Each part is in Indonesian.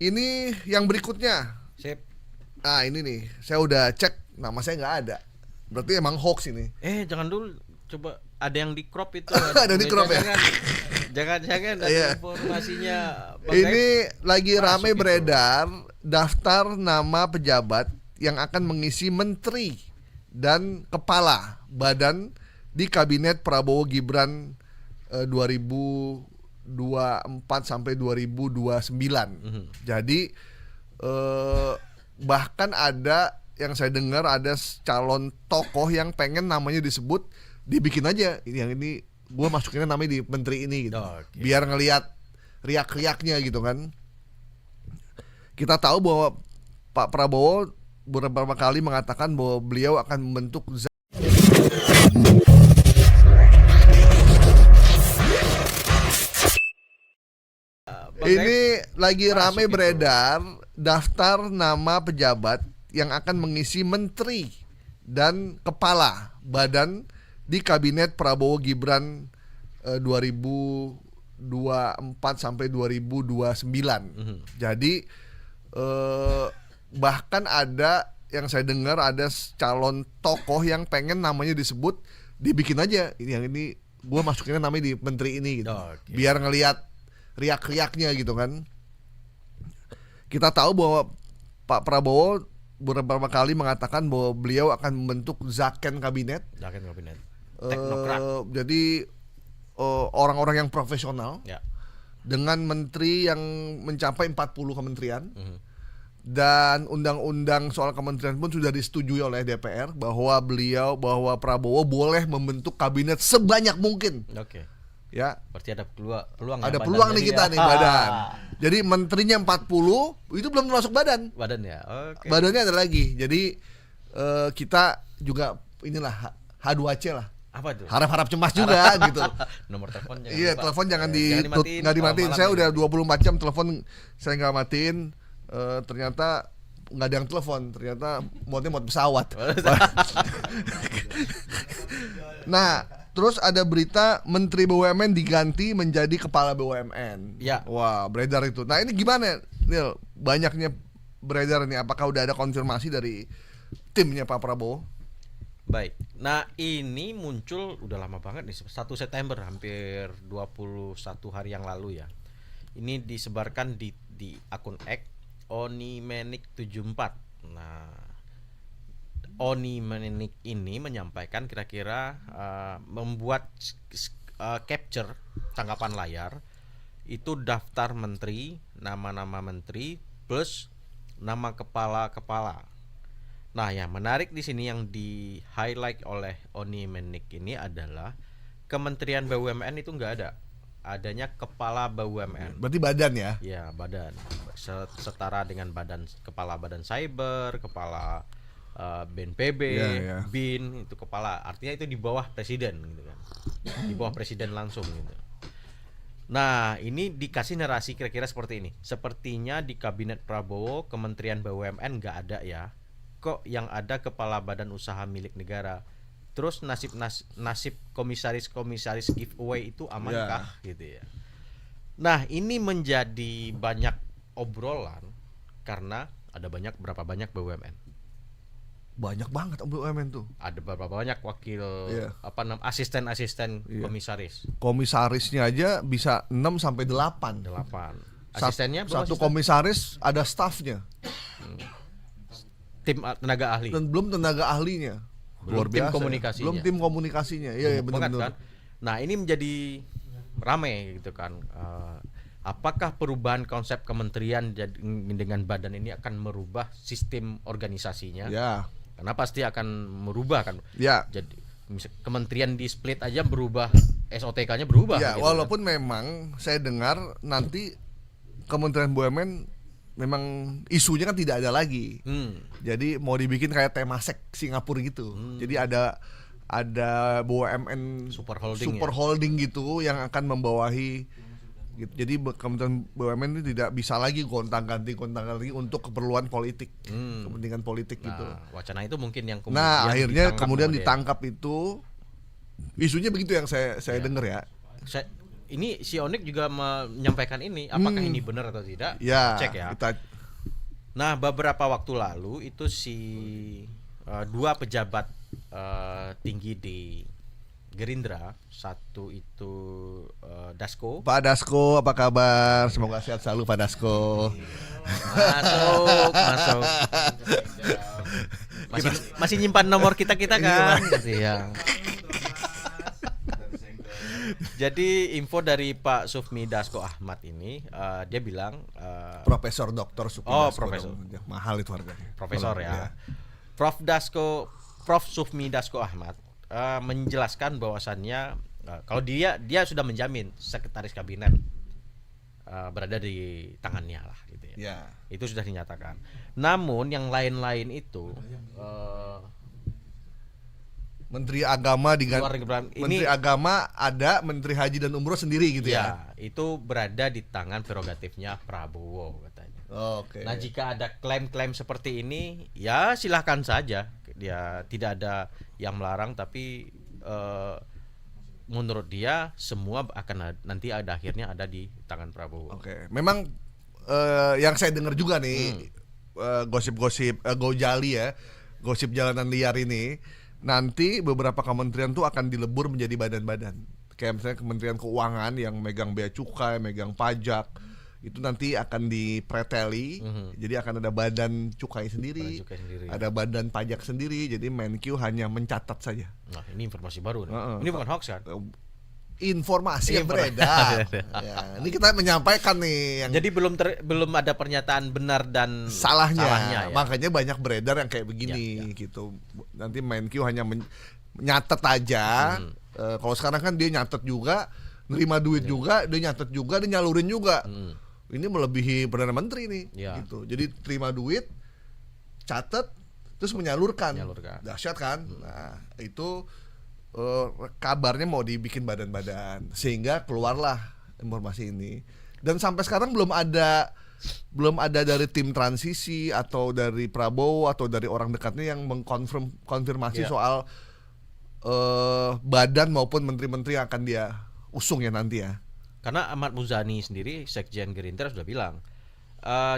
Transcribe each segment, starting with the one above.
Ini yang berikutnya. Sip. Ah ini nih, saya udah cek nama saya nggak ada. Berarti emang hoax ini. Jangan dulu, coba ada yang di crop itu. Ada di crop ya? Jangan ada Iya. informasinya. Bang Ini lagi masuk rame itu. beredar daftar nama pejabat yang akan mengisi menteri dan kepala badan di kabinet Prabowo Gibran 2024 sampai 2029. Jadi bahkan ada yang saya dengar ada calon tokoh yang pengen namanya disebut, dibikin aja yang ini gue masukinnya namanya di menteri ini gitu. Oke. Biar ngelihat riak-riaknya gitu kan. Kita tahu bahwa Pak Prabowo beberapa kali mengatakan bahwa beliau akan membentuk ini lagi rame beredar daftar nama pejabat yang akan mengisi menteri dan kepala badan di kabinet Prabowo Gibran 2024 sampai 2029. Jadi bahkan ada yang saya dengar ada calon tokoh yang pengen namanya disebut, dibikin aja yang ini gue masukinnya namanya di menteri ini gitu. Oke. Biar ngelihat riak-riaknya gitu kan. Kita tahu bahwa Pak Prabowo beberapa kali mengatakan bahwa beliau akan membentuk Zaken kabinet. Zaken kabinet. Teknokrat. Jadi orang-orang yang profesional Ya. dengan menteri yang mencapai 40 kementerian. Dan undang-undang soal kementerian pun sudah disetujui oleh DPR bahwa Prabowo boleh membentuk kabinet sebanyak mungkin. Oke. Ya. Berarti ada peluang Ada ya, peluang badan nih jadi kita ya. nih badan. Jadi menterinya 40 itu belum termasuk badan. Badan ya. Oke. Badannya ada lagi. Jadi kita juga inilah H2C lah. Apa itu? Harap-harap cemas juga gitu. Nomor telepon jangan Iya, lupa. telepon jangan dimatiin. nggak dimatiin. Malam Saya ini. udah 24 jam telepon saya nggak matiin. Ternyata nggak ada yang telepon. Ternyata modnya mod pesawat. Nah, terus ada berita Menteri BUMN diganti menjadi Kepala BUMN. Ya. Wah, beredar itu. Nah, ini gimana, Nil? Banyaknya beredar ini. Apakah udah ada konfirmasi dari timnya Pak Prabowo? Baik. Nah, ini muncul udah lama banget nih, 1 September, hampir 21 hari yang lalu ya. Ini disebarkan di akun X Onimenik74. Nah, Onimenik ini menyampaikan kira-kira membuat capture tangkapan layar itu daftar menteri, nama-nama menteri plus nama kepala-kepala. Nah, yang menarik di sini yang di highlight oleh Onimenik ini adalah Kementerian BUMN itu nggak ada, adanya kepala BUMN. Berarti badan ya? Ya, badan setara dengan kepala badan cyber, kepala BNPB, Ya. BIN itu kepala, artinya itu di bawah presiden gitu kan, di bawah presiden langsung gitu. Nah, ini dikasih narasi kira-kira seperti ini. Sepertinya di kabinet Prabowo Kementerian BUMN nggak ada ya. Kok yang ada kepala badan usaha milik negara. Terus nasib komisaris giveaway itu amankah gitu ya. Nah, ini menjadi banyak obrolan karena ada berapa banyak BUMN. Banyak banget BUMN tuh. Ada berapa banyak wakil Iya. asisten Iya. komisaris. Komisarisnya aja bisa 6 sampai 8. 8. Asistennya berapa satu asisten? komisaris ada stafnya Tim tenaga ahli. dan belum tenaga ahlinya. Belum Luar tim biasa. komunikasinya. Belum tim komunikasinya. Iya, Banget benar-benar. kan? Nah, ini menjadi rame gitu kan. Apakah perubahan konsep kementerian dengan badan ini akan merubah sistem organisasinya? Ya. Karena pasti akan merubah kan. Ya. Jadi kementerian di split aja berubah, SOTK-nya berubah. Ya, gitu walaupun memang saya dengar nanti Kementerian BUMN memang isunya kan tidak ada lagi. Jadi mau dibikin kayak Temasek Singapura gitu. Jadi ada BUMN Super holding gitu yang akan membawahi gitu. Jadi Kementerian BUMN ini tidak bisa lagi gonta-ganti untuk keperluan politik, kepentingan politik gitu. Nah, wacana itu mungkin yang kemudian Nah, akhirnya kemudian sama dia. ditangkap itu. Isunya begitu yang saya dengar ya. ini si Onik juga menyampaikan ini, apakah ini benar atau tidak? Ya, Cek ya. kita Nah, beberapa waktu lalu itu si dua pejabat tinggi di Gerindra, satu itu Dasko. Pak Dasko, apa kabar? Semoga sehat selalu Pak Dasko. Masuk. Masih nyimpan nomor kita kan? Iya. Jadi info dari Pak Sufmi Dasko Ahmad ini, dia bilang Profesor Doktor Sufmi Dasko. profesor. Mahal itu harganya. Profesor Iya. ya. Prof Sufmi Dasko Ahmad menjelaskan bahwasannya kalau dia sudah menjamin sekretaris kabinet berada di tangannya lah gitu ya. Ya. Itu sudah dinyatakan. Namun yang lain-lain itu Menteri Agama ini Agama ada, Menteri Haji dan Umroh sendiri gitu ya. itu berada di tangan prerogatifnya Prabowo katanya. Oke. Nah, jika ada klaim-klaim seperti ini, ya silahkan saja. Dia tidak ada yang melarang, tapi menurut dia semua akan nanti akhirnya ada di tangan Prabowo. Oke. Memang yang saya dengar juga nih gosip-gosip gojali ya, gosip jalanan liar ini, nanti beberapa kementerian tuh akan dilebur menjadi badan-badan. Kayak misalnya Kementerian Keuangan yang megang bea cukai, megang pajak, itu nanti akan dipreteli. Jadi akan ada badan cukai sendiri, ada badan pajak sendiri. Jadi Menkyu hanya mencatat saja. Nah, ini informasi baru nih. Ini bukan hoax kan? Informasi yang beredar. Ya, ini kita menyampaikan nih yang jadi belum ada pernyataan benar dan salahnya ya? Makanya banyak beredar yang kayak begini gitu. Nanti Menkyu hanya nyatet aja. Kalau sekarang kan dia nyatet juga, nerima duit juga, dia nyatet juga, dia nyalurin juga. Ini melebihi Perdana Menteri nih gitu. Jadi terima duit, catet, terus menyalurkan. Dahsyat kan? Nah, itu kabarnya mau dibikin badan-badan, sehingga keluarlah informasi ini. Dan sampai sekarang belum ada dari tim transisi atau dari Prabowo atau dari orang dekatnya yang mengkonfirmasi soal badan maupun menteri-menteri yang akan dia usung ya nanti ya. Karena Ahmad Muzani sendiri, Sekjen Gerindra, sudah bilang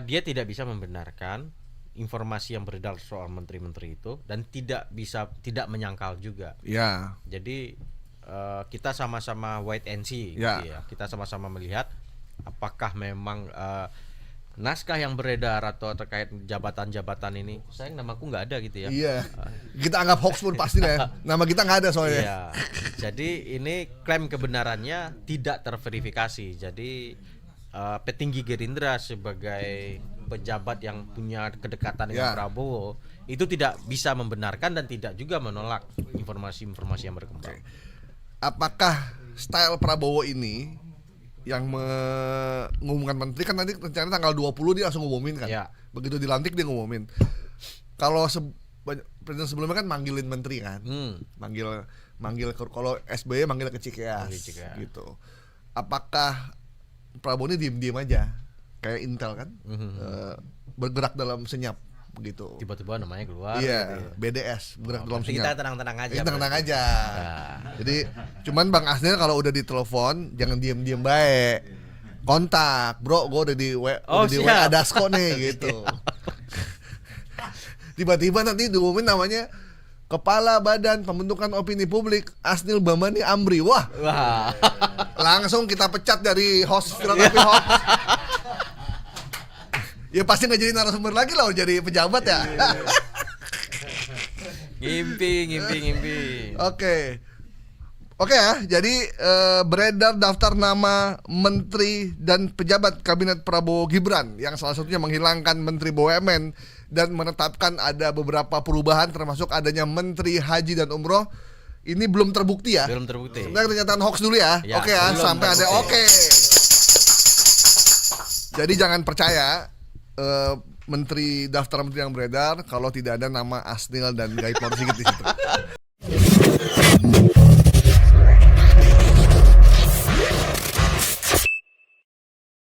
dia tidak bisa membenarkan informasi yang beredar soal menteri-menteri itu, dan tidak menyangkal juga. Ya. Jadi kita sama-sama wait and see. Ya. Gitu ya. Kita sama-sama melihat apakah memang naskah yang beredar atau terkait jabatan-jabatan ini. Sayang namaku nggak ada gitu ya. Iya. Kita anggap hoax pun pasti ya. Nama kita nggak ada soalnya. Iya. Jadi ini klaim kebenarannya tidak terverifikasi. Jadi petinggi Gerindra sebagai pejabat yang punya kedekatan dengan Prabowo itu tidak bisa membenarkan dan tidak juga menolak informasi-informasi yang berkembang. Apakah style Prabowo ini yang mengumumkan menteri, kan nanti rencananya tanggal 20 dia langsung ngumumin kan. Begitu dilantik dia ngumumin. Kalau presiden sebelumnya kan manggilin menteri kan. Manggil kalau SBY manggil ke Cikeas gitu. Apakah Prabowo ini diem-diem aja kayak Intel kan, bergerak dalam senyap begitu. Tiba-tiba namanya keluar. Iya, gitu. BDS bergerak dalam senyap. Kita tenang-tenang aja. Tenang-tenang aja. Jadi cuman Bang Asnil kalau udah ditelepon jangan diem-diem baik. Kontak, bro, gue udah di WA Dasko nih gitu. Tiba-tiba nanti diumumin namanya Kepala Badan Pembentukan Opini Publik Asnil Bambani Amri. Wah. Langsung kita pecat dari host Filosofi Hoax. Ya pasti nggak jadi narasumber lagi lah, jadi pejabat ya. Ngimpi. Oke ya, jadi beredar daftar nama menteri dan pejabat kabinet Prabowo Gibran yang salah satunya menghilangkan Menteri BUMN dan menetapkan ada beberapa perubahan termasuk adanya Menteri Haji dan Umroh. Ini belum terbukti ya? Belum terbukti. Sebenarnya kenyataan hoax dulu ya. Oke ya, sampai ada Jadi jangan percaya daftar menteri yang beredar kalau tidak ada nama Asnil dan Gaib Sigit di situ.